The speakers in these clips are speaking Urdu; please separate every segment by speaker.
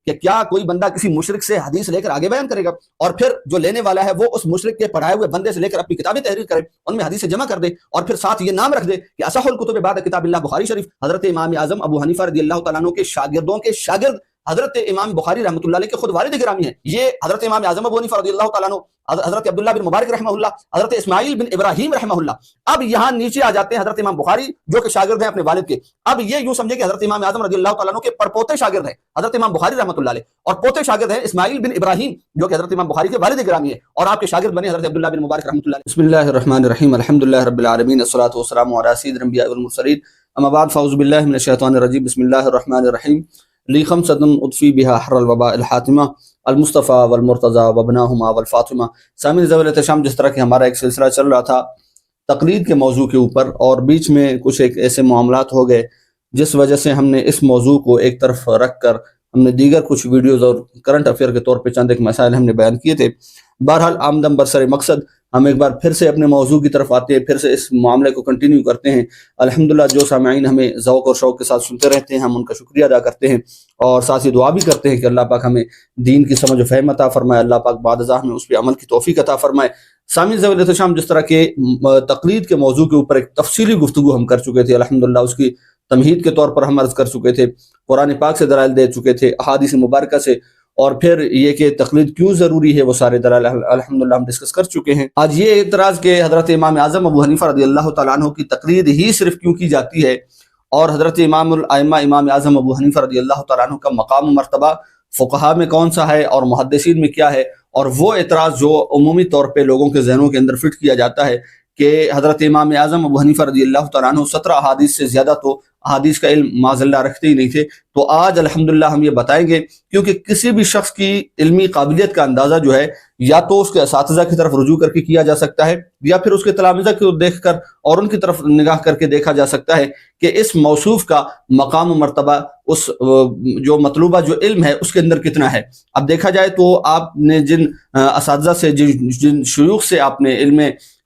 Speaker 1: کہ کیا کوئی بندہ کسی مشرک سے حدیث لے کر آگے بیان کرے گا اور پھر جو لینے والا ہے وہ اس مشرک کے پڑھائے ہوئے بندے سے لے کر اپنی کتابیں تحریر کرے، ان میں حدیث جمع کر دے اور پھر ساتھ یہ نام رکھ دے کہ اصح الکتب بعد کتاب اللہ بخاری شریف۔ حضرت امام اعظم ابو حنیفہ رضی اللہ تعالیٰ عنہ کے شاگردوں کے شاگرد حضرت امام بخاری رحمۃ اللہ علیہ کے خود والد گرامی ہیں۔ یہ حضرت امام اعظم ابو حنیفہ رضی اللہ تعالیٰ عنہ، حضرت عبداللہ بن مبارک رحمہ اللہ، حضرت اسماعیل بن ابراہیم رحمہ اللہ۔ اب یہاں نیچے آ جاتے ہیں حضرت امام بخاری جو کہ شاگرد ہیں اپنے والد کے۔ اب یہ یوں سمجھے کہ حضرت امام اعظم رضی اللہ تعالیٰ عنہ کے پرپوتے شاگرد ہیں حضرت امام بخاری رحمۃ اللہ علیہ، اور پوتے شاگرد ہیں اسماعیل بن ابراہیم جو کہ حضرت امام بخاری کے والد گرامی ہیں، اور آپ کے شاگرد بنے حضرت عبداللہ بن مبارک رحمۃ اللہ علیہ۔ بسم اللہ الرحمن الرحیم، الحمدللہ رب العالمین، الصلاۃ والسلام علی سید الانبیاء والمرسلین، اما بعد فاعوذ باللہ من الشیطان الرجیم، بسم اللہ الرحمن الرحیم۔ لی خمسۃ اطفی بها حر الوباء الحاتمہ المصطفیٰ والمرتضیٰ وابناہما والفاطمہ۔ سامعین ذوی الاحترام، جس طرح کہ ہمارا ایک سلسلہ چل رہا تھا تقلید کے موضوع کے اوپر، اور بیچ میں کچھ ایک ایسے معاملات ہو گئے جس وجہ سے ہم نے اس موضوع کو ایک طرف رکھ کر ہم نے دیگر کچھ ویڈیوز اور کرنٹ افیئر کے طور پہ چند ایک مسائل ہم نے بیان کیے تھے۔ بہرحال آمدم برسر مقصد ہم ایک بار پھر سے اپنے موضوع کی طرف آتے ہیں، پھر سے اس معاملے کو کنٹینیو کرتے ہیں۔ الحمدللہ جو سامعین ہمیں ذوق اور شوق کے ساتھ سنتے رہتے ہیں، ہم ان کا شکریہ ادا کرتے ہیں اور ساتھ ہی دعا بھی کرتے ہیں کہ اللہ پاک ہمیں دین کی سمجھ و فہم عطا فرمائے، اللہ پاک بعد ازاں ہمیں اس پہ عمل کی توفیق عطا فرمائے۔ سامعین ذوی الاحترام، جس طرح کے تقلید کے موضوع کے اوپر ایک تفصیلی گفتگو ہم کر چکے تھے، الحمدللہ اس کی تمہید کے طور پر ہم عرض کر چکے تھے، قرآن پاک سے دلائل دے چکے تھے، احادیث مبارکہ سے، اور پھر یہ کہ تقلید کیوں ضروری ہے وہ سارے دلائل الحمدللہ ہم ڈسکس کر چکے ہیں۔ آج یہ اعتراض کہ حضرت امام اعظم ابو حنیفہ رضی اللہ تعالیٰ عنہ کی تقلید ہی صرف کیوں کی جاتی ہے، اور حضرت امام الائمہ امام اعظم ابو حنیفہ رضی اللہ تعالیٰ عنہ کا مقام و مرتبہ فقہا میں کون سا ہے اور محدثین میں کیا ہے، اور وہ اعتراض جو عمومی طور پہ لوگوں کے ذہنوں کے اندر فٹ کیا جاتا ہے کہ حضرت امام اعظم ابو حنیفہ رضی اللہ تعالیٰ عنہ 17 احادیث سے زیادہ تو احادیث کا علم معاذ اللہ رکھتے ہی نہیں تھے۔ تو آج الحمدللہ ہم یہ بتائیں گے، کیونکہ کسی بھی شخص کی علمی قابلیت کا اندازہ جو ہے یا تو اس کے اساتذہ کی طرف رجوع کر کے کیا جا سکتا ہے، یا پھر اس کے تلامذہ کو دیکھ کر اور ان کی طرف نگاہ کر کے دیکھا جا سکتا ہے کہ اس موصوف کا مقام و مرتبہ، اس جو مطلوبہ جو علم ہے اس کے اندر کتنا ہے۔ اب دیکھا جائے تو آپ نے جن اساتذہ سے، جن شیوخ سے آپ نے علم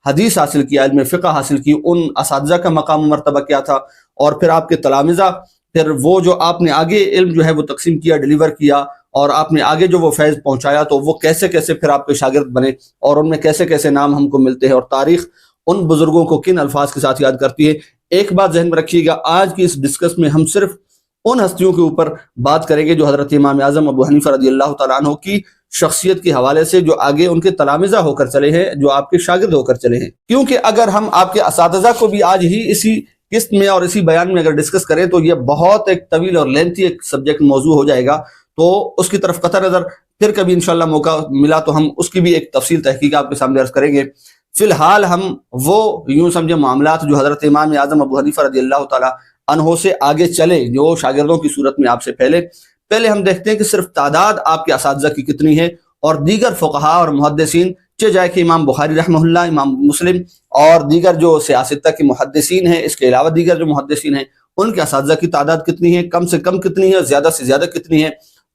Speaker 1: حدیث حاصل کیا، علم فقہ حاصل کی، ان اساتذہ کا مقام و مرتبہ کیا تھا، اور پھر آپ کے تلامذہ، پھر وہ جو آپ نے آگے علم جو ہے وہ تقسیم کیا، ڈیلیور کیا، اور آپ نے آگے جو وہ فیض پہنچایا، تو وہ کیسے کیسے پھر آپ کے شاگرد بنے، اور ان میں کیسے کیسے نام ہم کو ملتے ہیں، اور تاریخ ان بزرگوں کو کن الفاظ کے ساتھ یاد کرتی ہے۔ ایک بات ذہن میں رکھیے گا، آج کی اس ڈسکس میں ہم صرف ان ہستیوں کے اوپر بات کریں گے جو حضرت امام اعظم ابو حنیفہ رضی اللہ تعالیٰ عنہ کی شخصیت کے حوالے سے، جو آگے ان کے تلامذہ ہو کر چلے ہیں، جو آپ کے شاگرد ہو کر چلے ہیں۔ کیونکہ اگر ہم آپ کے اساتذہ کو بھی آج ہی اسی قسط میں اور اسی بیان میں اگر ڈسکس کریں تو یہ بہت ایک طویل اور لینتھی ایک سبجیکٹ موضوع ہو جائے گا، تو اس کی طرف قطع نظر پھر کبھی انشاءاللہ موقع ملا تو ہم اس کی بھی ایک تفصیل تحقیق آپ کے سامنے عرض کریں گے۔ فی الحال ہم وہ یوں سمجھے معاملات جو حضرت امام اعظم ابو حنیفہ رضی اللہ تعالیٰ عنہ سے آگے چلے، جو شاگردوں کی صورت میں آپ سے پہلے ہم دیکھتے ہیں کہ صرف تعداد آپ کے اساتذہ کی کتنی ہے، اور دیگر فقہا اور محدثین، چاہے جائے کہ امام بخاری رحمہ اللہ، امام مسلم اور دیگر جو سیاستہ کے محدثین ہیں، اس کے علاوہ دیگر جو محدثین ہیں، ان کے اساتذہ کی تعداد کتنی ہے، کم سے کم کتنی ہے، زیادہ سے زیادہ کتنی ہے۔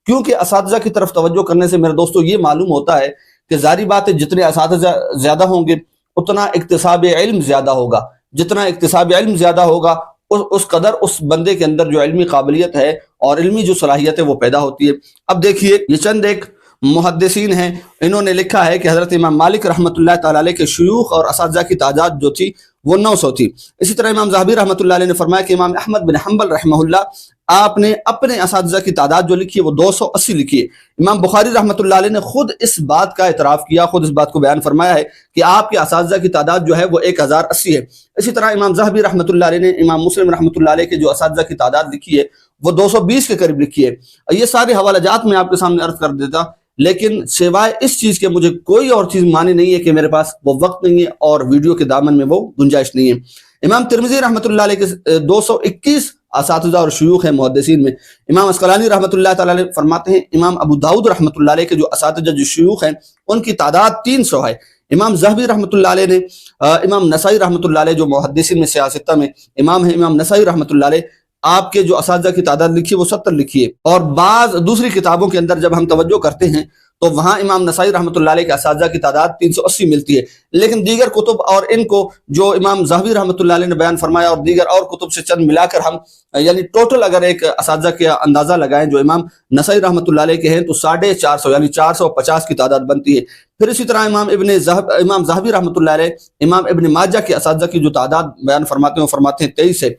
Speaker 1: کیونکہ اساتذہ کی طرف توجہ کرنے سے میرے دوستو یہ معلوم ہوتا ہے کہ ظاہری بات ہے جتنے اساتذہ زیادہ ہوں گے اتنا اکتساب علم زیادہ ہوگا، جتنا اکتساب علم زیادہ ہوگا اس قدر اس بندے کے اندر جو علمی قابلیت ہے اور علمی جو صلاحیت ہے وہ پیدا ہوتی ہے۔ اب دیکھیے، یہ چند ایک محدثین ہیں، انہوں نے لکھا ہے کہ حضرت امام مالک رحمۃ اللہ تعالیٰ علیہ کے شیوخ اور اساتذہ کی تعداد جو تھی وہ 900 تھی۔ اسی طرح امام ذہبی رحمۃ اللہ علیہ نے فرمایا کہ امام احمد بن حنبل رحمہ اللہ، آپ نے اپنے اساتذہ کی تعداد جو لکھی ہے وہ 280 لکھی ہے۔ امام بخاری رحمۃ اللہ علیہ نے خود اس بات کا اعتراف کیا، خود اس بات کو بیان فرمایا ہے کہ آپ کے اساتذہ کی تعداد جو ہے وہ 1080 ہے۔ اسی طرح امام ذہبی رحمۃ اللہ علیہ نے امام مسلم رحمۃ اللہ علیہ کے جو اساتذہ کی تعداد لکھی ہے وہ 220 کے قریب لکھی ہے۔ یہ سارے حوالہ جات میں آپ کے سامنے عرض کر دیتا، لیکن سوائے اس چیز کے مجھے کوئی اور چیز معنی نہیں ہے کہ میرے پاس وہ وقت نہیں ہے اور ویڈیو کے دامن میں وہ گنجائش نہیں ہے۔ امام ترمذی رحمۃ اللہ علیہ کے 221 اساتذہ اور شیوخ ہیں محدثین میں۔ امام عسقلانی رحمۃ اللہ تعالیٰ علیہ فرماتے ہیں امام ابو داؤد رحمۃ اللہ علیہ کے جو اساتذہ جو شیوخ ہیں ان کی تعداد 300 ہے۔ امام ذہبی رحمۃ اللہ علیہ نے، امام نسائی رحمۃ اللہ علیہ جو محدثین میں سیاستہ میں امام ہیں، امام نسائی رحمۃ اللہ علیہ، آپ کے جو اساتذہ کی تعداد لکھی ہے وہ 70 لکھی ہے۔ اور بعض دوسری کتابوں کے اندر جب ہم توجہ کرتے ہیں تو وہاں امام نسائی رحمۃ اللہ علیہ کے اساتذہ کی تعداد 380 ملتی ہے. لیکن دیگر کتب اور ان کو جو امام زاہبی رحمۃ اللہ علیہ نے بیان فرمایا اور دیگر اور کتب سے چند ملا کر ہم یعنی ٹوٹل اگر ایک اساتذہ کا اندازہ لگائیں جو امام نسائی رحمۃ اللہ علیہ کے ہیں تو 450 یعنی 450 کی تعداد بنتی ہے. پھر اسی طرح امام زاہبی رحمۃ اللہ علیہ امام ابن ماجہ کے اساتذہ کی جو تعداد بیان فرماتے ہیں وہ فرماتے ہیں 23 ہے.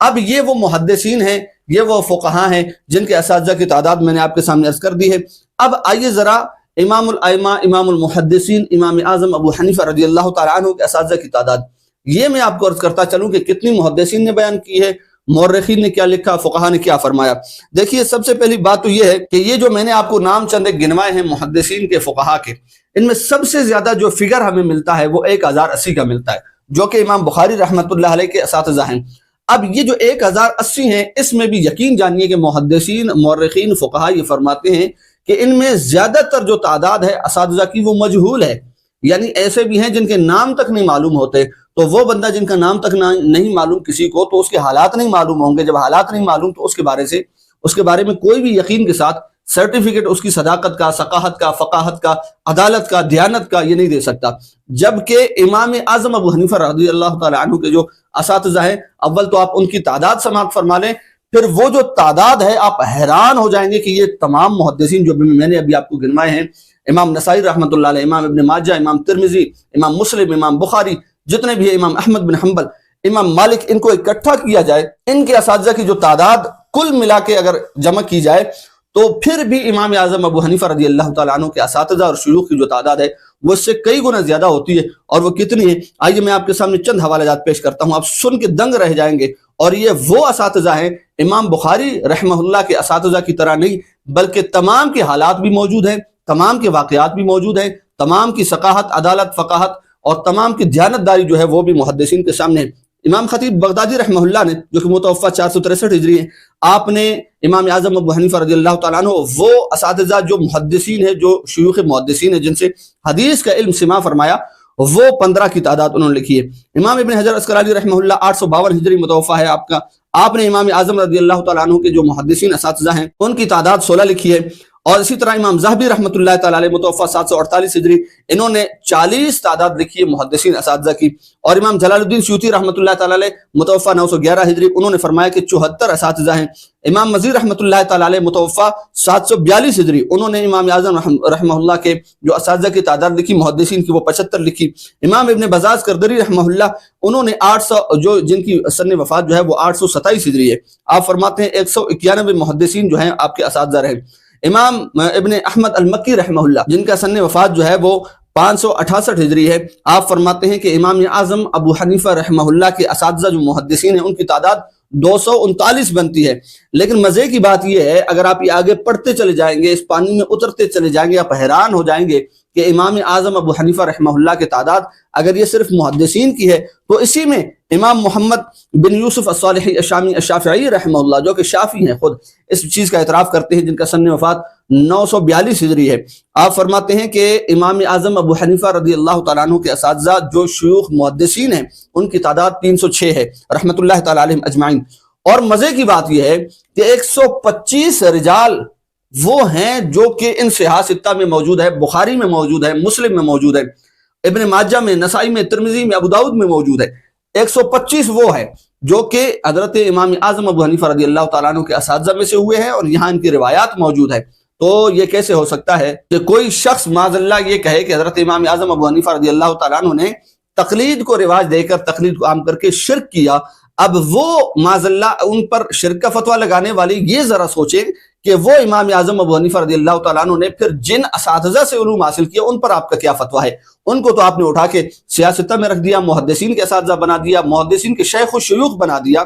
Speaker 1: اب یہ وہ محدثین ہیں، یہ وہ فقہاء ہیں جن کے اساتذہ کی تعداد میں نے آپ کے سامنے عرض کر دی ہے. اب آئیے ذرا امام الائمہ امام المحدثین امام اعظم ابو حنیفہ رضی اللہ تعالیٰ عنہ کے اساتذہ کی تعداد یہ میں آپ کو عرض کرتا چلوں کہ کتنی محدثین نے بیان کی ہے، مورخین نے کیا لکھا، فقہاء نے کیا فرمایا. دیکھیے سب سے پہلی بات تو یہ ہے کہ یہ جو میں نے آپ کو نام چند ایک گنوائے ہیں محدثین کے فقہاء کے، ان میں سب سے زیادہ جو فگر ہمیں ملتا ہے وہ 1080 کا ملتا ہے جو کہ امام بخاری رحمۃ اللہ علیہ کے اساتذہ ہیں. اب یہ جو 1080 ہیں اس میں بھی یقین جانیے کہ محدثین مورخین فقہاء یہ فرماتے ہیں کہ ان میں زیادہ تر جو تعداد ہے اساتذہ کی وہ مجہول ہے، یعنی ایسے بھی ہیں جن کے نام تک نہیں معلوم ہوتے. تو وہ بندہ جن کا نام تک نہیں معلوم کسی کو تو اس کے حالات نہیں معلوم ہوں گے. جب حالات نہیں معلوم تو اس کے بارے میں کوئی بھی یقین کے ساتھ سرٹیفکیٹ اس کی صداقت کا، ثقافت کا، فقاہت کا، عدالت کا، دیانت کا یہ نہیں دے سکتا. جبکہ امام اعظم ابو حنیفہ رضی اللہ تعالیٰ عنہ کے جو اساتذہ ہیں، اول تو آپ ان کی تعداد سماعت فرما لیں، پھر وہ جو تعداد ہے آپ حیران ہو جائیں گے کہ یہ تمام محدثین جو میں نے ابھی آپ کو گنوائے ہیں، امام نسائی رحمۃ اللہ علیہ، امام ابن ماجہ، امام ترمذی، امام مسلم، امام بخاری، جتنے بھی ہیں، امام احمد بن حنبل، امام مالک، ان کو اکٹھا کیا جائے، ان کے اساتذہ کی جو تعداد کل ملا کے اگر جمع کی جائے تو پھر بھی امام اعظم ابو حنیفہ رضی اللہ تعالیٰ عنہ کے اساتذہ اور شیوخ کی جو تعداد ہے وہ اس سے کئی گنا زیادہ ہوتی ہے. اور وہ کتنی ہے آئیے میں آپ کے سامنے چند حوالے جات پیش کرتا ہوں، آپ سن کے دنگ رہ جائیں گے. اور یہ وہ اساتذہ ہیں امام بخاری رحمہ اللہ کے اساتذہ کی طرح نہیں، بلکہ تمام کے حالات بھی موجود ہیں، تمام کے واقعات بھی موجود ہیں، تمام کی ثقافت، عدالت، فقاہت اور تمام کی دیانتداری جو ہے وہ بھی محدثین کے سامنے ہے. امام خطیب بغدادی رحمہ اللہ نے جو کہ متوفہ 463 ہجری ہیں، آپ نے امام اعظم ابو حنیفہ رضی اللہ تعالیٰ عنہ وہ اساتذہ جو محدثین ہیں، جو شیوخ محدثین ہیں جن سے حدیث کا علم سماع فرمایا، وہ 15 کی تعداد انہوں نے لکھی ہے. امام ابن حجر عسقلانی رحمہ اللہ 852 ہجری متوفہ ہے آپ کا، آپ نے امام اعظم رضی اللہ تعالیٰ عنہ کے جو محدثین اساتذہ ہیں ان کی تعداد 16 لکھی ہے. اور اسی طرح امام زاہبی رحمۃ اللہ تعالیٰ علیہ متوفہ 748 ہجری، انہوں نے 40 تعداد لکھی ہے محدثین اساتذہ کی. اور امام جلال الدین سیوطی رحمۃ اللہ تعالیٰ علیہ متوفہ 911 ہجری، انہوں نے فرمایا کہ 74 اساتذہ ہیں. امام مزید رحمۃ اللہ تعالیٰ علیہ متوفہ 742 ہجری، انہوں نے امام اعظم رحمہ اللہ کے جو اساتذہ کی تعداد لکھی محدثین کی وہ 75 لکھی. امام ابن بزاز کردری رحمہ اللہ، انہوں نے 800 جو جن کی سن وفات جو ہے وہ 827 ہجری ہے، آپ فرماتے ہیں 191 محدثین جو ہیں آپ کے اساتذہ رہے. امام ابن احمد المکی رحمہ اللہ جن کا سن وفات جو ہے وہ 568 ہجری ہے، آپ فرماتے ہیں کہ امام اعظم ابو حنیفہ رحمہ اللہ کے اساتذہ جو محدثین ہیں ان کی تعداد 239 بنتی ہے. لیکن مزے کی بات یہ ہے اگر آپ یہ آگے پڑھتے چلے جائیں گے، اس پانی میں اترتے چلے جائیں گے، آپ حیران ہو جائیں گے کہ امام اعظم ابو حنیفہ رحمہ اللہ کی تعداد اگر یہ صرف محدثین کی ہے تو اسی میں امام محمد بن یوسف الصالحی الشامی الشافعی رحمہ اللہ جو کہ شافعی ہیں خود اس چیز کا اعتراف کرتے ہیں، جن کا سن وفات 942 ہجری ہے، آپ فرماتے ہیں کہ امام اعظم ابو حنیفہ رضی اللہ تعالیٰ عنہ کے اساتذہ جو شیوخ محدثین ہیں ان کی تعداد 306 ہے رحمۃ اللہ تعالیٰ علیہم اجمعین. اور مزے کی بات یہ ہے کہ 125 رجال وہ ہیں جو کہ ان صحاح ستہ میں موجود ہے، بخاری میں موجود ہے، مسلم میں موجود ہے، ابن ماجہ میں، نسائی میں، ترمذی میں، ابو داؤد میں موجود ہے. 125 وہ ہے جو کہ حضرت امام اعظم ابو حنیفہ رضی اللہ تعالیٰ عنہ کے اساتذہ میں سے ہوئے ہیں اور یہاں ان کی روایات موجود ہے. تو یہ کیسے ہو سکتا ہے کہ کوئی شخص معاذ اللہ یہ کہے کہ حضرت امام اعظم ابو حنیفہ رضی اللہ تعالیٰ عنہ نے تقلید کو رواج دے کر، تقلید کو عام کر کے شرک کیا. اب وہ معاذ اللہ ان پر شرک کا فتویٰ لگانے والی یہ ذرا سوچیں کہ وہ امام اعظم ابو حنیفہ رضی اللہ تعالیٰ عنہ نے پھر جن اساتذہ سے علوم حاصل کیا ان پر آپ کا کیا فتویٰ ہے. ان کو تو آپ نے اٹھا کے سیاستہ میں رکھ دیا، محدثین کے اساتذہ بنا دیا، محدثین کے شیخ و شیوخ بنا دیا.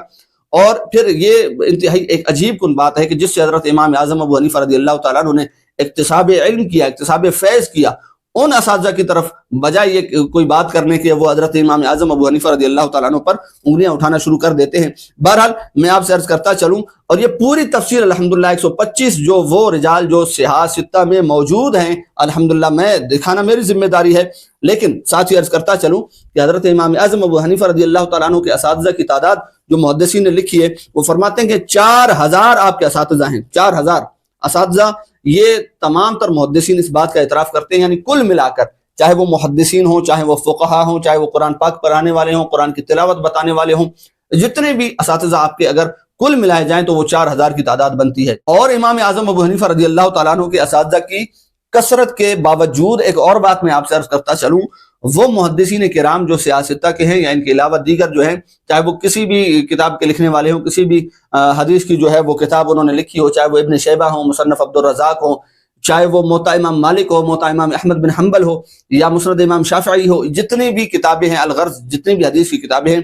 Speaker 1: اور پھر یہ انتہائی ایک عجیب کن بات ہے کہ جس سے حضرت امام اعظم ابو حنیفہ رضی اللہ تعالیٰ عنہ نے اکتساب علم کیا، اکتساب فیض کیا، ان اساتذہ کی طرف بجائے یہ کوئی بات کرنے کے وہ حضرت امام اعظم ابو حنیفہ رضی اللہ تعالیٰ عنہ پر انگلیاں اٹھانا شروع کر دیتے ہیں. بہرحال میں آپ سے عرض کرتا چلوں اور یہ پوری تفصیل الحمدللہ 125 جو وہ رجال جو صحاح ستہ میں موجود ہیں الحمدللہ میں دکھانا میری ذمہ داری ہے. لیکن ساتھ ہی عرض کرتا چلوں کہ حضرت امام اعظم ابو حنیفہ رضی اللہ تعالیٰ عنہ کے اساتذہ کی تعداد جو محدثین نے لکھی ہے وہ فرماتے ہیں کہ 4000 آپ کے اساتذہ ہیں. 4000 اساتذہ یہ تمام تر محدثین اس بات کا اعتراف کرتے ہیں، یعنی کل ملا کر، چاہے وہ محدثین ہوں، چاہے وہ فقہا ہوں، چاہے وہ قرآن پاک پڑھانے والے ہوں، قرآن کی تلاوت بتانے والے ہوں، جتنے بھی اساتذہ آپ کے اگر کل ملائے جائیں تو وہ 4000 کی تعداد بنتی ہے۔ اور امام اعظم ابو حنیفہ رضی اللہ تعالیٰ عنہ کے اساتذہ کی کثرت کے باوجود ایک اور بات میں آپ سے عرض کرتا چلوں، وہ محدثین کرام جو سیاستہ کے ہیں یا ان کے علاوہ دیگر جو ہیں، چاہے وہ کسی بھی کتاب کے لکھنے والے ہوں، کسی بھی حدیث کی جو ہے وہ کتاب انہوں نے لکھی ہو، چاہے وہ ابن شیبہ ہوں، مصنف عبد الرزاق ہوں، چاہے وہ موطا امام مالک ہو، موطا امام احمد بن حنبل ہو، یا مسند امام شافعی ہو، جتنی بھی کتابیں ہیں الغرض جتنی بھی حدیث کی کتابیں ہیں،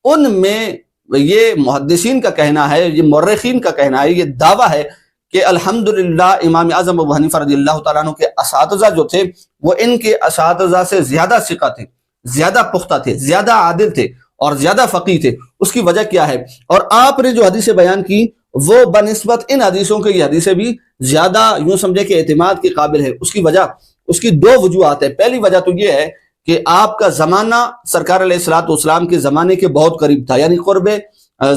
Speaker 1: ان میں یہ محدثین کا کہنا ہے، یہ مورخین کا کہنا ہے، یہ دعویٰ ہے کہ الحمدللہ امام اعظم ابو حنیفہ رضی اللہ تعالیٰ عنہ کے اساتذہ جو تھے وہ ان کے اساتذہ سے زیادہ ثقہ تھے، زیادہ پختہ تھے، زیادہ عادل تھے اور زیادہ فقیہ تھے۔ اس کی وجہ کیا ہے؟ اور آپ نے جو حدیثیں بیان کی وہ بنسبت ان حدیثوں کے یہ حدیثیں بھی زیادہ یوں سمجھے کہ اعتماد کے قابل ہے۔ اس کی وجہ، اس کی دو وجوہات ہیں۔ پہلی وجہ تو یہ ہے کہ آپ کا زمانہ سرکار علیہ الصلوۃ والسلام کے زمانے کے بہت قریب تھا، یعنی قرب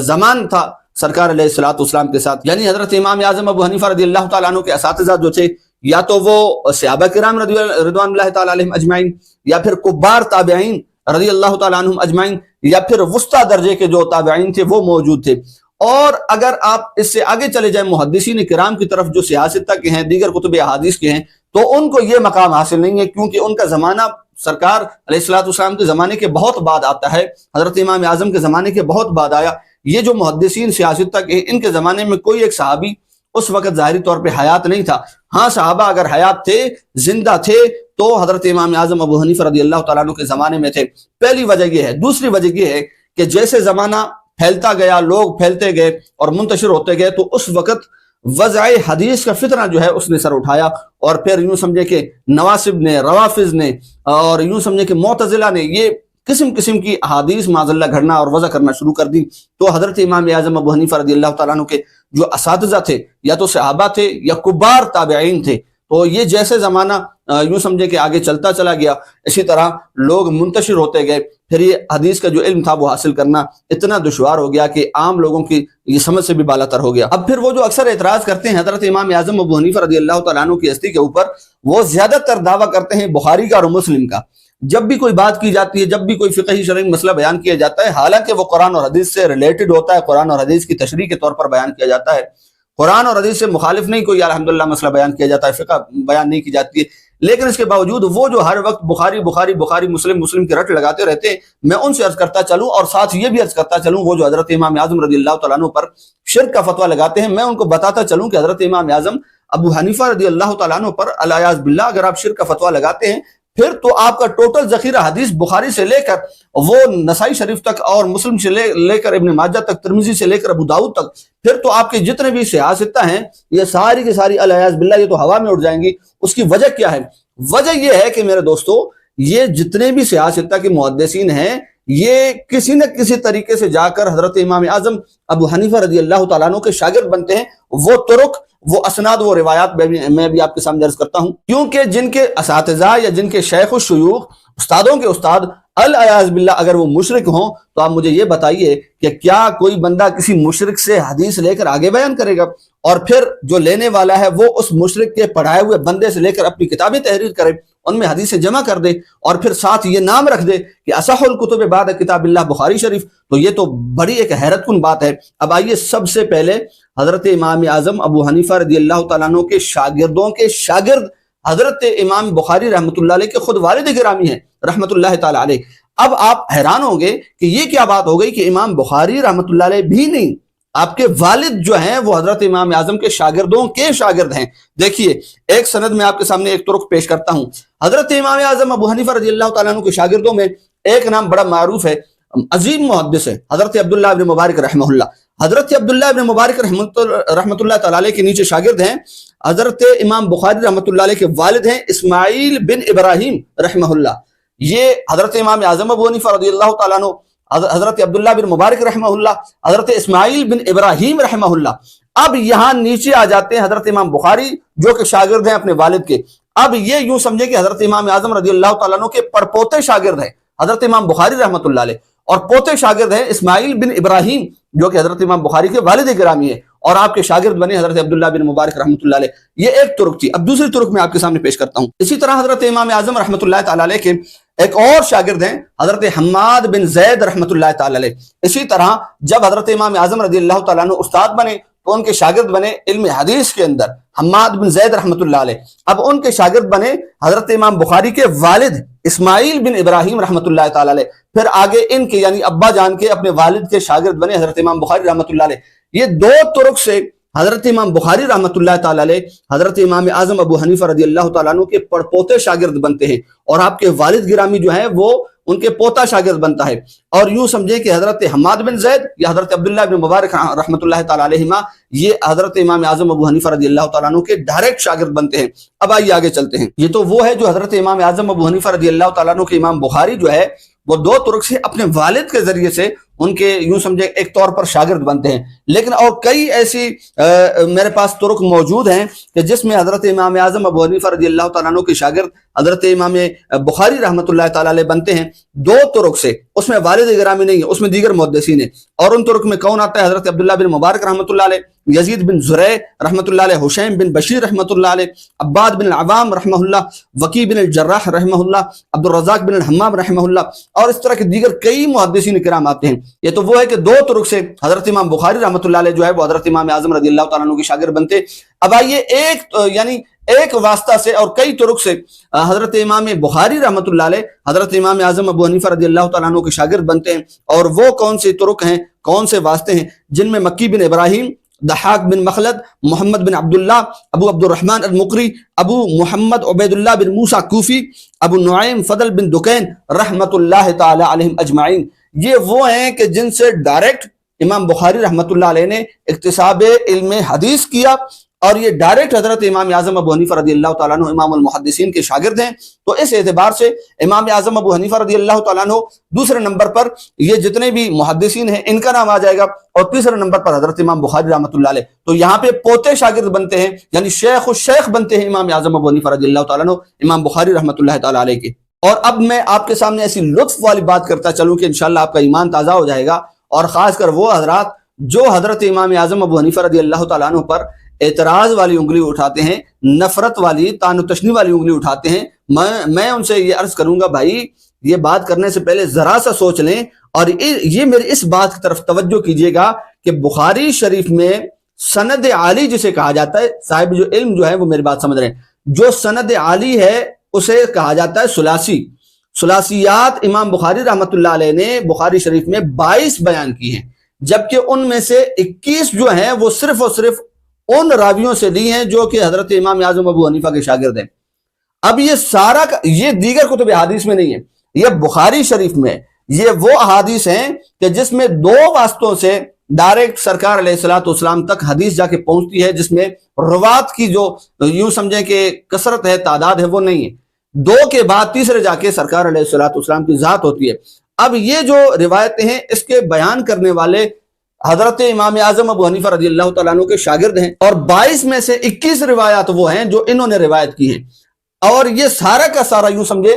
Speaker 1: زمان تھا سرکار علیہ الصلوۃ والسلام کے ساتھ، یعنی حضرت امام اعظم ابو حنیفہ رضی اللہ تعالیٰ عنہ کے اساتذہ جو تھے یا تو وہ صحابہ کرام رضوان اللہ تعالیٰ علیہم اجمعین، یا پھر کبار تابعین رضی اللہ تعالیٰ عنہم اجمعین، یا پھر وسطی درجے کے جو تابعین تھے وہ موجود تھے۔ اور اگر آپ اس سے آگے چلے جائیں محدثین کرام کی طرف جو سیاستہ کے ہیں، دیگر کتب احادیث کے ہیں، تو ان کو یہ مقام حاصل نہیں ہے، کیونکہ ان کا زمانہ سرکار علیہ الصلوۃ والسلام کے زمانے کے بہت بعد آتا ہے، حضرت امام اعظم کے زمانے کے بہت بعد آیا۔ یہ جو محدثین سیاستہ کے ہیں، ان کے زمانے میں کوئی ایک صحابی اس وقت ظاہری طور پہ حیات نہیں تھا۔ ہاں صحابہ اگر حیات تھے، زندہ تھے، تو حضرت امام اعظم ابو حنیفہ رضی اللہ تعالیٰ عنہ کے زمانے میں تھے۔ پہلی وجہ یہ ہے۔ دوسری وجہ یہ ہے کہ جیسے زمانہ پھیلتا گیا، لوگ پھیلتے گئے اور منتشر ہوتے گئے، تو اس وقت وضع حدیث کا فتنہ جو ہے اس نے سر اٹھایا، اور پھر یوں سمجھے کہ نواسب نے، روافظ نے، اور یوں سمجھے کہ معتزلہ نے یہ قسم قسم کی احادیث معاذ اللہ گھڑنا اور وضع کرنا شروع کر دی۔ تو حضرت امام اعظم ابو حنیفہ رضی اللہ تعالیٰ عنہ کے جو اساتذہ تھے، یا تو صحابہ تھے یا کبار تابعین تھے، تو یہ جیسے زمانہ یوں سمجھے کہ آگے چلتا چلا گیا، اسی طرح لوگ منتشر ہوتے گئے، پھر یہ حدیث کا جو علم تھا وہ حاصل کرنا اتنا دشوار ہو گیا کہ عام لوگوں کی یہ سمجھ سے بھی بالا تر ہو گیا۔ اب پھر وہ جو اکثر اعتراض کرتے ہیں حضرت امام اعظم ابو حنیفہ رضی اللہ تعالیٰ عنہ کی ہستی کے اوپر، وہ زیادہ تر دعویٰ کرتے ہیں بخاری کا اور مسلم کا۔ جب بھی کوئی بات کی جاتی ہے، جب بھی کوئی فقہی شرعی مسئلہ بیان کیا جاتا ہے، حالانکہ وہ قرآن اور حدیث سے ریلیٹڈ ہوتا ہے، قرآن اور حدیث کی تشریح کے طور پر بیان کیا جاتا ہے، قرآن اور حدیث سے مخالف نہیں کوئی الحمدللہ مسئلہ بیان کیا جاتا ہے، فقہ بیان نہیں کی جاتی ہے، لیکن اس کے باوجود وہ جو ہر وقت بخاری بخاری بخاری مسلم مسلم کے رٹ لگاتے رہتے ہیں، میں ان سے عرض کرتا چلوں اور ساتھ یہ بھی عرض کرتا چلوں، وہ جو حضرت امام اعظم رضی اللہ تعالیٰ عنہ پر شرک کا فتویٰ لگاتے ہیں، میں ان کو بتاتا چلوں کہ حضرت امام اعظم ابو حنیفہ رضی اللہ تعالیٰ عنہ پر الیاذ باللہ اگر آپ شرک کا فتویٰ لگاتے ہیں، پھر تو آپ کا ٹوٹل ذخیرہ حدیث بخاری سے لے کر وہ نسائی شریف تک اور مسلم سے لے کر ابن ماجہ تک، ترمذی سے لے کر ابو داؤد تک، پھر تو آپ کے جتنے بھی سیاستہ ہیں یہ ساری کی ساری الیاذ باللہ یہ تو ہوا میں اڑ جائیں گی۔ اس کی وجہ کیا ہے؟ وجہ یہ ہے کہ میرے دوستو، یہ جتنے بھی سیاستہ کے محدثین ہیں، یہ کسی نہ کسی طریقے سے جا کر حضرت امام اعظم ابو حنیفہ رضی اللہ تعالیٰ عنہ کے شاگرد بنتے ہیں۔ وہ طرق، وہ اسناد، وہ روایات میں بھی آپ کے سامنے عرض کرتا ہوں، کیونکہ جن کے اساتذہ یا جن کے شیخ الشیوخ، استادوں کے استاد الیاذ باللہ اگر وہ مشرک ہوں، تو آپ مجھے یہ بتائیے کہ کیا کوئی بندہ کسی مشرک سے حدیث لے کر آگے بیان کرے گا، اور پھر جو لینے والا ہے وہ اس مشرک کے پڑھائے ہوئے بندے سے لے کر اپنی کتابیں تحریر کرے، ان میں حدیثیں جمع کر دے، اور پھر ساتھ یہ نام رکھ دے کہ اصح الکتب بعد کتاب اللہ بخاری شریف؟ تو یہ تو بڑی ایک حیرت کن بات ہے۔ اب آئیے سب سے پہلے حضرت امام اعظم ابو حنیفہ رضی اللہ تعالیٰ عنہ کے شاگردوں کے شاگرد حضرت امام بخاری رحمۃ اللہ علیہ کے خود والد گرامی ہیں رحمۃ اللہ تعالیٰ علیہ۔ اب آپ حیران ہوں گے کہ یہ کیا بات ہو گئی کہ امام بخاری رحمۃ اللہ علیہ بھی نہیں، آپ کے والد جو ہیں وہ حضرت امام اعظم کے شاگردوں کے شاگرد ہیں۔ دیکھیے ایک سند میں آپ کے سامنے ایک طرق پیش کرتا ہوں۔ حضرت امام اعظم ابو حنیفہ رضی اللہ تعالیٰ عنہ کے شاگردوں میں ایک نام بڑا معروف ہے، عظیم محدث ہے، حضرت عبداللہ ابن مبارک رحمہ اللہ۔ حضرت عبداللہ ابن مبارک رحمۃ اللہ تعالیٰ علیہ کے نیچے شاگرد ہیں حضرت امام بخاری رحمۃ اللہ علیہ کے والد ہیں اسماعیل بن ابراہیم رحمہ اللہ۔ یہ حضرت امام اعظم ابو حنیفہ رضی اللہ تعالیٰ عنہ، حضرت عبداللہ بن مبارک رحمہ اللہ، حضرت اسماعیل بن ابراہیم رحمہ اللہ۔ اب یہاں نیچے آ جاتے ہیں حضرت امام بخاری جو کہ شاگرد ہیں اپنے والد کے۔ اب یہ یوں سمجھے کہ حضرت امام اعظم رضی اللہ تعالیٰ عنہ کے پڑپوتے شاگرد ہیں حضرت امام بخاری رحمۃ اللہ علیہ، اور پوتے شاگرد ہیں اسماعیل بن ابراہیم جو کہ حضرت امام بخاری کے والد گرامی ہے، اور آپ کے شاگرد بنے حضرت عبداللہ بن مبارک رحمۃ اللہ علیہ. یہ ایک طرق تھی. اب دوسری طرق میں آپ کے سامنے پیش کرتا ہوں. اسی طرح حضرت امام اعظم رحمۃ اللہ تعالی علیہ کے ایک اور شاگرد ہیں حضرت حماد بن زید رحمۃ اللہ تعالی علیہ. اسی طرح جب حضرت امام اعظم رضی اللہ تعالیٰ عنہ استاد بنے تو ان کے شاگرد بنے علم حدیث کے اندر حماد بن زید رحمۃ اللہ علیہ. اب ان کے شاگرد بنے حضرت امام بخاری کے والد اسماعیل بن ابراہیم رحمۃ اللہ تعالی علیہ. پھر آگے ان کے یعنی ابا جان کے اپنے والد کے شاگرد بنے حضرت امام بخاری رحمۃ اللہ علیہ. یہ دو طرق سے حضرت امام بخاری رحمۃ اللہ تعالی علیہ حضرت امام اعظم ابو حنیفہ رضی اللہ تعالیٰ عنہ کے پڑپوتے شاگرد بنتے ہیں، اور آپ کے والد گرامی جو ہیں وہ ان کے پوتا شاگرد بنتا ہے. اور یوں سمجھیں کہ حضرت حماد بن زید یا حضرت عبداللہ بن مبارک رحمۃ اللہ تعالی علیہما یہ حضرت امام اعظم ابو حنیفہ رضی اللہ تعالیٰ عنہ کے ڈائریکٹ شاگرد بنتے ہیں. اب آئیے آگے چلتے ہیں. یہ تو وہ ہے جو حضرت امام اعظم ابو حنیفہ رضی اللہ تعالیٰ عنہ کے امام بخاری جو ہے وہ دو طرق سے اپنے والد کے ذریعے سے ان کے یوں سمجھے ایک طور پر شاگرد بنتے ہیں. لیکن اور کئی ایسی میرے پاس طرق موجود ہیں کہ جس میں حضرت امام اعظم ابو حنیفہ رضی اللہ تعالیٰ عنہ کے شاگرد حضرت امام بخاری رحمۃ اللہ تعالیٰ علیہ بنتے ہیں دو طرق سے. اس میں والد گرامی نہیں ہے، اس میں دیگر محدثین ہیں. اور ان طرق میں کون آتا ہے؟ حضرت عبداللہ بن مبارک رحمۃ اللہ علیہ، یزید بن زریع رحمۃ اللہ علیہ، حشیم بن بشیر رحمۃ اللہ علیہ، عباد بن العوام رحمہ اللہ، وکی بن الجراح رحمہ اللہ، عبد الرزاق بن الحمام رحمہ اللہ، اور اس طرح کے دیگر کئی محدثین کرام آتے ہیں. یہ تو وہ ہے کہ دو طرق سے حضرت امام بخاری رحمۃ اللہ علیہ جو ہے وہ حضرت امام اعظم رضی اللہ تعالیٰ عنہ کے شاگرد بنتے. اب آئیے ایک واسطہ سے اور کئی طرق سے حضرت امام بخاری رحمۃ اللہ علیہ حضرت امام اعظم ابو حنیفہ رضی اللہ تعالیٰ عنہ کے شاگرد بنتے ہیں. اور وہ کون سی طرق ہیں، کون سے واسطے ہیں؟ جن میں مکی بن ابراہیم، ضحاک بن مخلد، محمد بن عبداللہ، ابو عبد الرحمن المقری، ابو محمد عبید اللہ بن موسیٰ کوفی، ابو نعیم فضل بن دکین رحمۃ اللہ تعالی علیہم اجمعین. یہ وہ ہیں کہ جن سے ڈائریکٹ امام بخاری رحمۃ اللہ علیہ نے اکتساب علم حدیث کیا، اور یہ ڈائریکٹ حضرت امام اعظم ابو حنیفہ رضی اللہ تعالیٰ عنہ امام المحدثین کے شاگرد ہیں. تو اس اعتبار سے امام اعظم ابو حنیفہ رضی اللہ تعالیٰ عنہ دوسرے نمبر پر یہ جتنے بھی محدثین ہیں ان کا نام آ جائے گا، اور تیسرے نمبر پر حضرت امام بخاری رحمۃ اللہ علیہ. تو یہاں پہ پوتے شاگرد بنتے ہیں، یعنی شیخ الشیخ بنتے ہیں امام اعظم ابو حنیفہ رضی اللہ تعالیٰ عنہ امام بخاری رحمۃ اللہ تعالیٰ علیہ کے. اور اب میں آپ کے سامنے ایسی لطف والی بات کرتا چلوں کہ انشاءاللہ آپ کا ایمان تازہ ہو جائے گا. اور خاص کر وہ حضرات جو حضرت امام اعظم ابو حنیفہ رضی اللہ تعالیٰ عنہ پر اعتراض والی انگلی اٹھاتے ہیں، نفرت والی، طعن و تشنی والی انگلی اٹھاتے ہیں، میں ان سے یہ عرض کروں گا بھائی یہ بات کرنے سے پہلے ذرا سا سوچ لیں. اور یہ میری اس بات کی طرف توجہ کیجئے گا کہ بخاری شریف میں سند عالی جسے کہا جاتا ہے، صاحب جو علم جو ہے وہ میری بات سمجھ رہے ہیں، جو سند عالی ہے اسے کہا جاتا ہے ثلاثی. ثلاثیات امام بخاری رحمۃ اللہ علیہ نے بخاری شریف میں 22 بیان کی ہیں، جبکہ ان میں سے 21 جو ہیں وہ صرف اور صرف ان راویوں سے لی ہیں جو کہ حضرت امام اعظم ابو حنیفہ کے شاگرد ہیں. اب یہ سارا یہ دیگر کتب احادیث میں نہیں ہے، یہ بخاری شریف میں یہ وہ احادیث ہیں کہ جس میں دو واسطوں سے ڈائریکٹ سرکار علیہ الصلوۃ والسلام تک حدیث جا کے پہنچتی ہے، جس میں روات کی جو یوں سمجھیں کہ کثرت ہے، تعداد ہے، وہ نہیں ہے. دو کے بعد تیسرے جا کے سرکار علیہ الصلوۃ والسلام کی ذات ہوتی ہے. اب یہ جو روایتیں ہیں اس کے بیان کرنے والے حضرت امام اعظم ابو حنیفہ رضی اللہ تعالیٰ عنہ کے شاگرد ہیں، اور 22 میں سے 21 روایات وہ ہیں جو انہوں نے روایت کی ہیں. اور یہ سارا کا سارا یوں سمجھے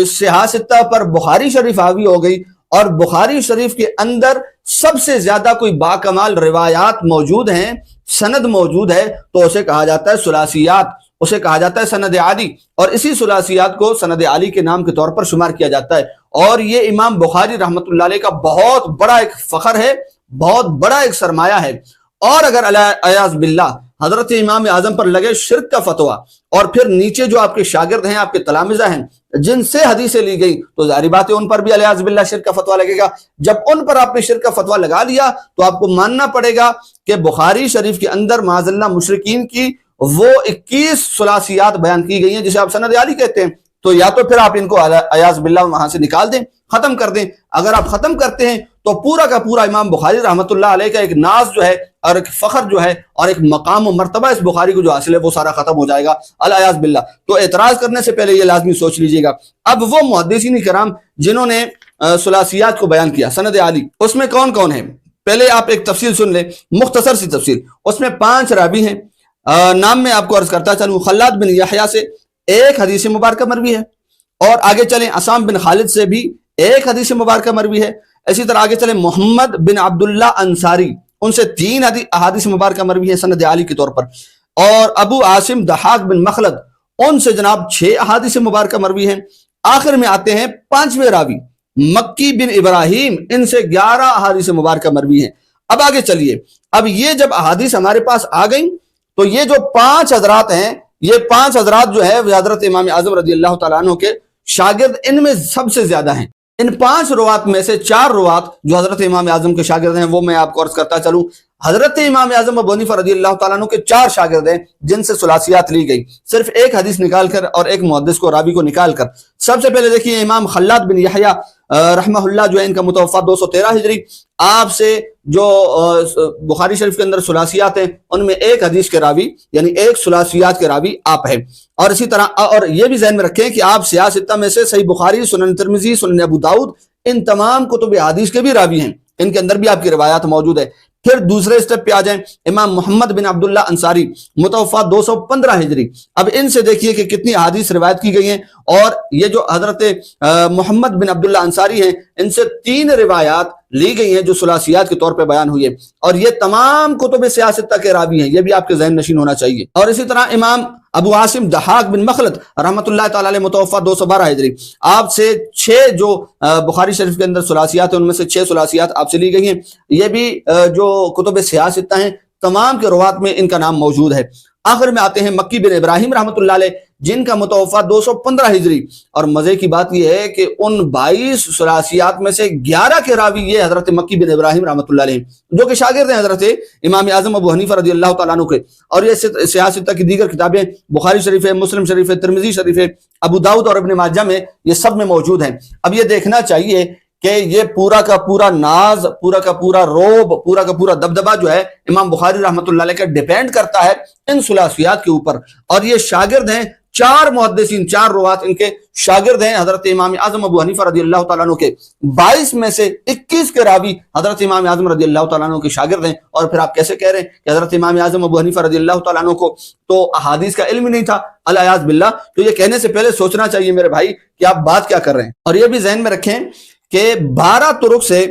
Speaker 1: سیاستہ پر بخاری شریف حاوی ہو گئی، اور بخاری شریف کے اندر سب سے زیادہ کوئی باکمال روایات موجود ہیں، سند موجود ہے، تو اسے کہا جاتا ہے ثلاثیات، اسے کہا جاتا ہے سند عالی. اور اسی ثلاثیات کو سند عالی کے نام کے طور پر شمار کیا جاتا ہے. اور یہ امام بخاری رحمۃ اللہ علیہ کا بہت بڑا ایک فخر ہے، بہت بڑا ایک سرمایہ ہے. اور اگر اعاذ باللہ حضرت امام اعظم پر لگے شرک کا فتویٰ، اور پھر نیچے جو آپ کے شاگرد ہیں، آپ کے تلامذہ ہیں جن سے حدیثیں لی گئی، تو ظاہر بات ہے ان پر بھی اعاذ باللہ شرک کا فتویٰ لگے گا. جب ان پر آپ نے شرک کا فتویٰ لگا لیا تو آپ کو ماننا پڑے گا کہ بخاری شریف کے اندر معاذ اللہ مشرکین کی وہ 21 ثلاثیات بیان کی گئی ہیں جسے آپ سند عالی کہتے ہیں. تو یا تو پھر آپ ان کو اعاذ باللہ وہاں سے نکال دیں، ختم کر دیں. اگر آپ ختم کرتے ہیں تو پورا کا پورا امام بخاری رحمۃ اللہ علیہ کا ایک ناز جو ہے اور ایک فخر جو ہے اور ایک مقام و مرتبہ اس بخاری کو جو حاصل ہے وہ سارا ختم ہو جائے گا الیاذ باللہ. تو اعتراض کرنے سے پہلے یہ لازمی سوچ لیجئے گا. اب وہ محدثین کرام جنہوں نے ثلاثیات کو بیان کیا سند عالی، اس میں کون کون ہیں؟ پہلے آپ ایک تفصیل سن لیں، مختصر سی تفصیل. اس میں 5 راوی ہیں. نام میں آپ کو عرض کرتا چلوں، خلاد بن یحییٰ سے ایک حدیث مبارکہ مروی ہے، اور آگے چلیں عصام بن خالد سے بھی ایک حدیث مبارکہ مروی ہے. اسی طرح آگے چلیں محمد بن عبداللہ انصاری، ان سے 3 احادیث مبارکہ مروی ہیں سند عالی کے طور پر، اور ابو عاصم ضحاک بن مخلد ان سے جناب 6 احادیث مبارکہ مروی ہیں۔ آخر میں آتے ہیں 5ویں راوی مکی بن ابراہیم، ان سے 11 احادیث مبارکہ مروی ہیں۔ اب آگے چلیے، اب یہ جب احادیث ہمارے پاس آ گئیں تو یہ جو 5 حضرات ہیں، یہ 5 حضرات جو ہے وہ حضرت امام اعظم رضی اللہ تعالیٰ عنہ کے شاگرد ان میں سب سے زیادہ ہیں۔ ان 5 روات میں سے 4 روات جو حضرت امام اعظم کے شاگرد ہیں وہ میں آپ کو عرض کرتا چلوں۔ حضرت امام اعظم ابو حنیفہ رضی اللہ تعالیٰ عنہ کے 4 شاگرد ہیں جن سے ثلاثیات لی گئی، صرف ایک حدیث نکال کر اور ایک محدث کو راوی کو نکال کر۔ سب سے پہلے دیکھیے امام خلاد بن یحییٰ رحمہ اللہ جو ہے، ان کا متوفہ 213 ہجری، آپ سے جو بخاری شریف کے اندر ثلاثیات ہیں ان میں ایک حدیث کے راوی یعنی ایک ثلاثیات کے راوی آپ ہیں۔ اور اسی طرح اور یہ بھی ذہن میں رکھیں کہ آپ سیاہ ستہ میں سے صحیح بخاری، سنن ترمذی، سنن ابو داؤد، ان تمام کتب حدیث کے بھی راوی ہیں، ان کے اندر بھی آپ کی روایات موجود ہے۔ پھر دوسرے سٹیپ پہ آ جائیں، امام محمد بن عبداللہ انصاری متوفہ 215 ہجری۔ اب ان سے دیکھیے کہ کتنی احادیث روایت کی گئی ہیں، اور یہ جو حضرت محمد بن عبداللہ انصاری ہیں ان سے 3 روایات لی گئی ہیں جو ثلاثیات کے طور پہ بیان ہوئی ہے، اور یہ تمام کتب سیاستہ کے راوی ہیں، یہ بھی آپ کے ذہن نشین ہونا چاہیے۔ اور اسی طرح امام ابو عاصم ضحاک بن مخلد رحمۃ اللہ تعالی علیہ متوفہ 212 ہجری، آپ سے 6 جو بخاری شریف کے اندر ثلاثیات ہیں ان میں سے 6 ثلاثیات آپ سے لی گئی ہیں، یہ بھی جو کتب سیاستہ ہیں تمام کے روات میں ان کا نام موجود ہے۔ آخر میں آتے ہیں مکی بن ابراہیم رحمۃ اللہ علیہ جن کا متوفہ 215 ہجری، اور مزے کی بات یہ ہے کہ ان 22 ثلاثیات میں سے 11 کے راوی یہ حضرت مکی بن ابراہیم رحمۃ اللہ علیہ جو کہ شاگرد ہیں حضرت امام اعظم ابو حنیفہ رضی اللہ تعالیٰ عنہ کے۔ اور یہ سیاستہ کی دیگر کتابیں بخاری شریف ہے، مسلم شریف ہے، ترمذی شریف ہے، ابو داؤد اور ابن ماجہ میں یہ سب میں موجود ہیں۔ اب یہ دیکھنا چاہیے کہ یہ پورا کا پورا ناز، پورا کا پورا روب، پورا کا پورا دبدبہ جو ہے امام بخاری رحمۃ اللہ علیہ کا ڈیپینڈ کرتا ہے ان ثلاثیات کے اوپر، اور یہ شاگرد ہیں 4 محدثین، 4 روات ان کے شاگرد ہیں حضرت امام اعظم ابو حنیفہ رضی اللہ تعالیٰ عنہ کے۔ 22 میں سے 21 کے راوی حضرت امام اعظم رضی اللہ تعالیٰ عنہ کے شاگرد ہیں، اور پھر آپ کیسے کہہ رہے ہیں کہ حضرت امام اعظم ابو حنیفہ رضی اللہ تعالیٰ عنہ کو تو احادیث کا علم ہی نہیں تھا، الیاذ باللہ۔ تو یہ کہنے سے پہلے سوچنا چاہیے میرے بھائی کہ آپ بات کیا کر رہے ہیں۔ اور یہ بھی ذہن میں رکھیں کہ 12 طرق سے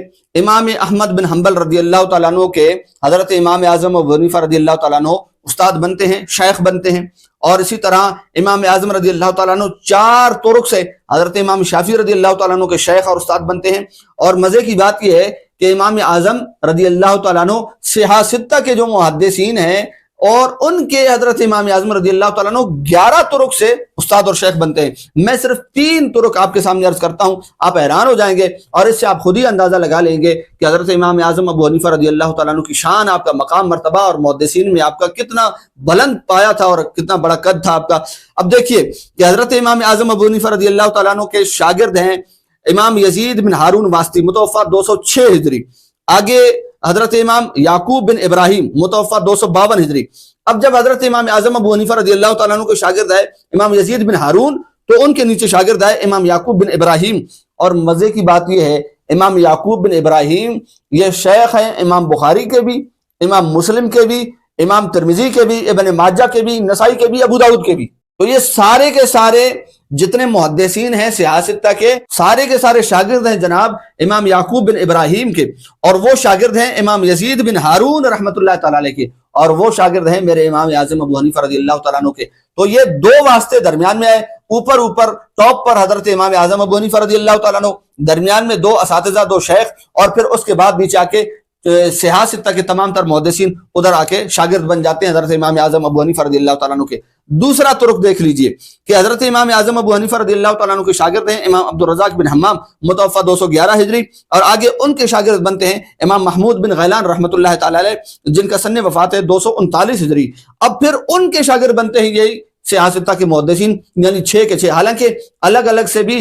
Speaker 1: امام احمد بن حنبل رضی اللہ تعالیٰ عنہ کے حضرت امام اعظم ابو حنیفہ رضی اللہ تعالیٰ عنہ استاد بنتے ہیں، شیخ بنتے ہیں۔ اور اسی طرح امام اعظم رضی اللہ تعالیٰ عنہ 4 طرق سے حضرت امام شافعی رضی اللہ تعالیٰ عنہ کے شیخ اور استاد بنتے ہیں۔ اور مزے کی بات یہ ہے کہ امام اعظم رضی اللہ تعالیٰ عنہ صحاح ستہ کے جو محدثین ہیں اور ان کے حضرت امام اعظم رضی اللہ تعالیٰ عنہ 11 طرق سے استاد اور شیخ بنتے ہیں۔ میں صرف 3 طرق آپ کے سامنے عرض کرتا ہوں، آپ حیران ہو جائیں گے، اور اس سے آپ خود ہی اندازہ لگا لیں گے کہ حضرت امام اعظم ابو حنیفہ رضی اللہ تعالیٰ عنہ کی شان، آپ کا مقام مرتبہ اور محدثین میں آپ کا کتنا بلند پایا تھا اور کتنا بڑا قد تھا آپ کا۔ اب دیکھیے کہ حضرت امام اعظم ابو حنیفہ رضی اللہ تعالیٰ عنہ کے شاگرد ہیں امام یزید بن ہارون واسطی متوفہ 206 ہجری، آگے حضرت امام یعقوب بن ابراہیم متوفہ 252 ہجری۔ اب جب حضرت امام اعظم ابو حنیفہ رضی اللہ تعالیٰ عنہ کے شاگرد ہے امام یزید بن ہارون، تو ان کے نیچے شاگرد ہے امام یعقوب بن ابراہیم۔ اور مزے کی بات یہ ہے امام یعقوب بن ابراہیم یہ شیخ ہیں امام بخاری کے بھی، امام مسلم کے بھی، امام ترمذی کے بھی، ابن ماجہ کے بھی، نسائی کے بھی، ابو داؤد کے بھی۔ تو یہ سارے کے سارے جتنے محدثین ہیں سیاستہ کے سارے شاگرد ہیں جناب امام یعقوب بن ابراہیم کے، اور وہ شاگرد ہیں امام یزید بن ہارون رحمۃ اللہ تعالیٰ علیہ کے، اور وہ شاگرد ہیں میرے امام اعظم ابو حنیفہ رضی اللہ تعالیٰ عنہ کے۔ تو یہ 2 واسطے درمیان میں آئے، اوپر ٹاپ پر حضرت امام اعظم ابو حنیفہ رضی اللہ تعالیٰ عنہ، درمیان میں 2 اساتذہ، 2 شیخ، اور پھر اس کے بعد نیچے آ کے صحاح ستہ کے تمام تر محدثین ادھر آ کے شاگرد بن جاتے ہیں حضرت امام اعظم ابو حنیفہ رضی اللہ تعالیٰ عنہ کے۔ دوسرا طرق دیکھ لیجئے کہ حضرت امام اعظم ابو حنیفہ رضی اللہ تعالیٰ عنہ کے شاگرد ہیں امام عبدالرزاق بن حمام متوفہ 211 ہجری، اور آگے ان کے شاگرد بنتے ہیں امام محمود بن غیلان رحمۃ اللہ تعالیٰ علیہ جن کا سن وفات ہے 239 ہجری۔ اب پھر ان کے شاگرد بنتے ہیں یہی صحاح ستہ کے محدثین، یعنی 6 کے 6۔ حالانکہ الگ الگ سے بھی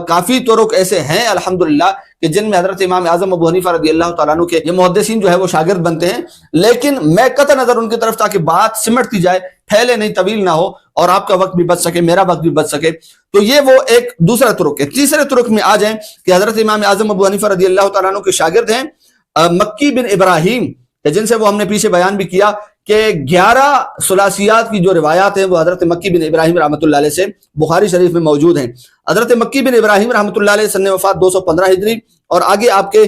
Speaker 1: کافی طرق ایسے ہیں الحمدللہ کہ جن میں حضرت امام اعظم ابو حنیفہ رضی اللہ تعالیٰ عنہ کے یہ محدثین جو ہے وہ شاگرد بنتے ہیں، لیکن میں قطع نظر ان کی طرف تاکہ بات سمٹتی جائے، پھیلے نہیں، طویل نہ ہو، اور آپ کا وقت بھی بچ سکے، میرا وقت بھی بچ سکے، تو یہ وہ ایک دوسرا طرق ہے۔ تیسرے طرق میں آ جائیں کہ حضرت امام اعظم ابو حنیفہ رضی اللہ تعالیٰ عنہ کے شاگرد ہیں مکی بن ابراہیم، جن سے وہ ہم نے پیچھے بیان بھی کیا کہ 11 ثلاثیات کی جو روایات ہیں وہ حضرت مکی بن ابراہیم رحمۃ اللہ علیہ سے بخاری شریف میں موجود ہیں۔ حضرت مکی بن ابراہیم رحمۃ اللہ علیہ سن وفات 215 ہجری، اور آگے آپ کے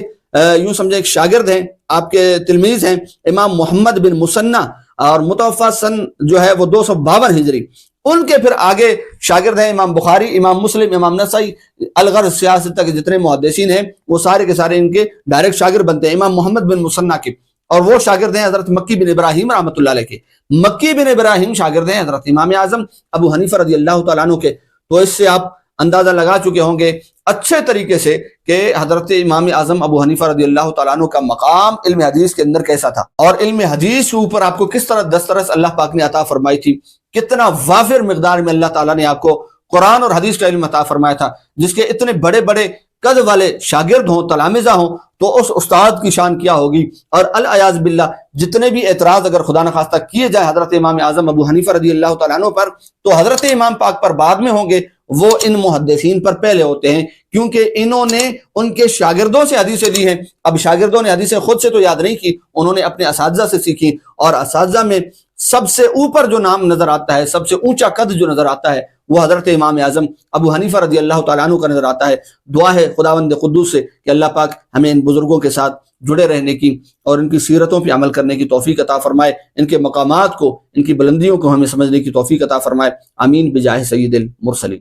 Speaker 1: یوں سمجھیں ایک شاگرد ہیں آپ کے تلمیذ ہیں امام محمد بن مسنہ اور متوفہ سن جو ہے وہ 252 ہجری، ان کے پھر آگے شاگرد ہیں امام بخاری، امام مسلم، امام نسائی، الغرض سیاست تک جتنے محدثین ہیں وہ سارے کے سارے ان کے ڈائریکٹ شاگرد بنتے ہیں امام محمد بن مسنہ کے، اور وہ شاگرد ہیں حضرت مکی بن ابراہیم رحمۃ اللہ علیہ کے۔ مکی بن ابراہیم شاگرد ہیں حضرت امام اعظم ابو حنیفہ رضی اللہ تعالیٰ عنہ کے۔ تو اس سے آپ اندازہ لگا چکے ہوں گے اچھے طریقے سے کہ حضرت امام اعظم ابو حنیفہ رضی اللہ تعالیٰ عنہ کا مقام علم حدیث کے اندر کیسا تھا، اور علم حدیث کے اوپر آپ کو کس طرح دسترس اللہ پاک نے عطا فرمائی تھی، کتنا وافر مقدار میں اللہ تعالیٰ نے آپ کو قرآن اور حدیث کا علم عطا فرمایا تھا، جس کے اتنے بڑے بڑے قد والے شاگرد ہوں، تلامذہ ہوں، تو اس استاد کی شان کیا ہوگی۔ اور الیاذ باللہ جتنے بھی اعتراض اگر خدا نخواستہ کیے جائیں حضرت امام اعظم ابو حنیفہ رضی اللہ تعالیٰ عنہ پر، تو حضرت امام پاک پر بعد میں ہوں گے، وہ ان محدثین پر پہلے ہوتے ہیں، کیونکہ انہوں نے ان کے شاگردوں سے حدیثیں لی ہیں۔ اب شاگردوں نے حدیثیں خود سے تو یاد نہیں کی، انہوں نے اپنے اساتذہ سے سیکھی، اور اساتذہ میں سب سے اوپر جو نام نظر آتا ہے، سب سے اونچا قد جو نظر آتا ہے، وہ حضرت امام اعظم ابو حنیفہ رضی اللہ تعالیٰ عنہ کا نظر آتا ہے۔ دعا ہے خداوند قدوس سے کہ اللہ پاک ہمیں ان بزرگوں کے ساتھ جڑے رہنے کی اور ان کی سیرتوں پہ عمل کرنے کی توفیق عطا فرمائے، ان کے مقامات کو، ان کی بلندیوں کو ہمیں سمجھنے کی توفیق عطا فرمائے۔ آمین بجاہ سید المرسلین۔